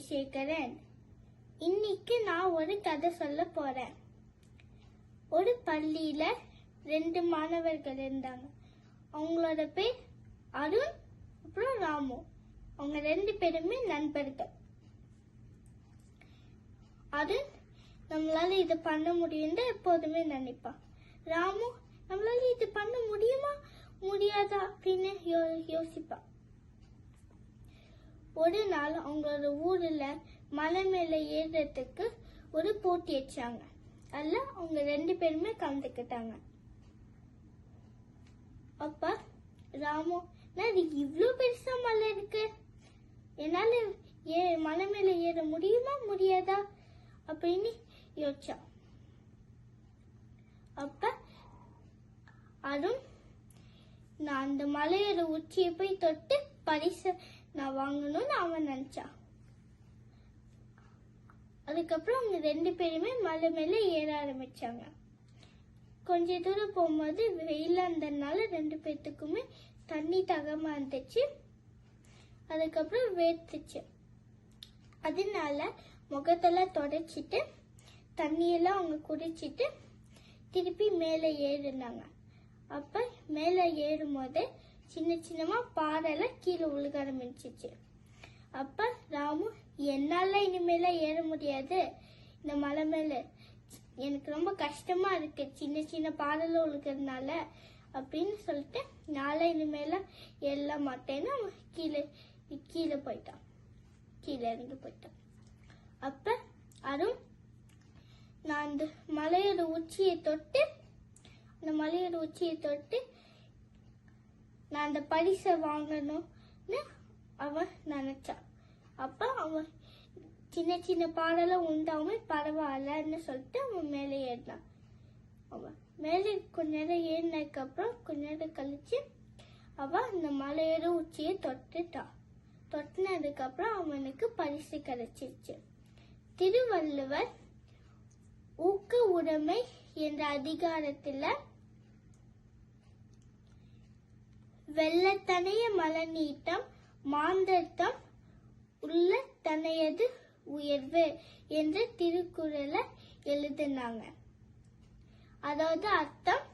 ராஜசேகரன். இன்னைக்கு நான் ஒரு கதை சொல்ல போறேன். ஒரு பள்ளியில 2 மாணவர்கள் இருந்தாங்க. அவங்களோட பேர் அருண் அப்புறம் ராமு. அவங்க 2 பேருமே நண்பர்கள். அருண் நம்மளால இது பண்ண முடியும் எப்போதுமே நினைப்பான். ராமு நம்மளால இது பண்ண முடியுமா முடியாதா அப்படின்னு யோசிப்பான். ஒரு நாள் அவங்களோட ஊர்ல மலை மேல ஏறுறதுக்கு ஒரு போட்டி வச்சாங்க. அதுல அவங்க 2 பேருமே கலந்துக்கிட்டாங்க. அப்ப ராமு, நான் இவ்ளோ பெருசா மலை இருக்கு, என்னால மலை மேல ஏற முடியுமா முடியாதா அப்படின்னு யோசிச்சான். அப்ப அருண், நான் அந்த மலையோட உச்சியை போய் தொட்டு பரிசு நான் வாங்கணும்னு அவன் நினைச்சான். அதுக்கப்புறம் அவங்க 2 பேருமே மலை மேல ஏற ஆரம்பிச்சாங்க. கொஞ்ச தூரம் போகும்போது வெயில இருந்ததுனால 2 பேத்துக்குமே தண்ணி தகமா இருந்துச்சு. அதுக்கப்புறம் வேர்த்துச்சு. அதனால முகத்தெல்லாம் தொடச்சிட்டு தண்ணியெல்லாம் அவங்க குடிச்சிட்டு திருப்பி மேலே ஏறினாங்க. அப்ப மேல ஏறும் போது சின்ன சின்னமா பாறைலாம் கீழே விழுக ஆரம்பிச்சிச்சு. அப்ப ராமு, என்னால இனிமேல ஏற முடியாது, இந்த மலை மேல எனக்கு ரொம்ப கஷ்டமா இருக்கு, சின்ன சின்ன பாறைல விழுகிறதுனால அப்படின்னு சொல்லிட்டு நாளை இனிமேல ஏற மாட்டேன்னு கீழே போயிட்டான். கீழே இறங்கி போயிட்டான். அப்ப அருண், நான் அந்த மலையோட உச்சியை தொட்டு நான் அந்த பரிசை வாங்கணும்னு அவன் நினைச்சான். அப்ப அவன் சின்ன சின்ன பாடலாம் உண்டாமே பரவாயில்லன்னு சொல்லிட்டு அவன் மேலே ஏறினான். அவன் மேலே கொஞ்ச நேரம் ஏறினதுக்கு அப்புறம் கொஞ்ச நேரம் கழிச்சு அவன் அந்த மலையோட உச்சியை தொட்டுட்டான். தொட்டினதுக்கு அப்புறம் அவனுக்கு பரிசு கிடைச்சிருச்சு. திருவள்ளுவர் ஊக்க உடைமை என்ற அதிகாரத்துல வெள்ளத்தனைய மலநீட்டம் மாந்தர்த்தம் உள்ள தனையது உயர்வு என்ற திருக்குறளை எழுதினாங்க. அதாவது அர்த்தம்,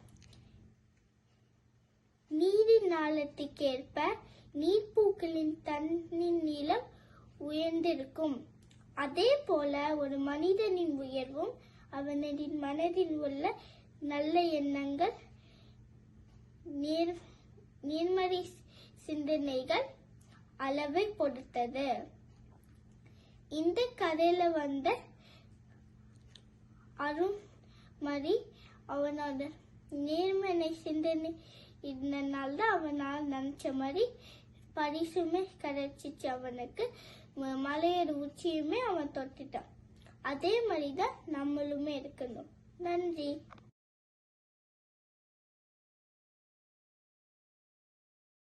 நீரின் ஆழத்துக்கேற்ப நீர்ப்பூக்களின் தண்ணின் நீளம் உயர்ந்திருக்கும். அதே போல ஒரு மனிதனின் உயர்வும் அவனின் மனதில் உள்ள நல்ல எண்ணங்கள், நேர்மறை சிந்தனைகள் அளவை பொறுத்தது. இந்த கதையில வந்த அருண்மதி அவனோட நேர்மறை சிந்தனை இருந்தனால்தான் அவனால் நினைச்ச மாதிரி பரிசுமே கிடைச்சிச்சு. அவனுக்கு மலையோட உச்சியுமே அவன் தொட்டுட்டான். அதே மாதிரிதான் நம்மளுமே இருக்கணும். நன்றி.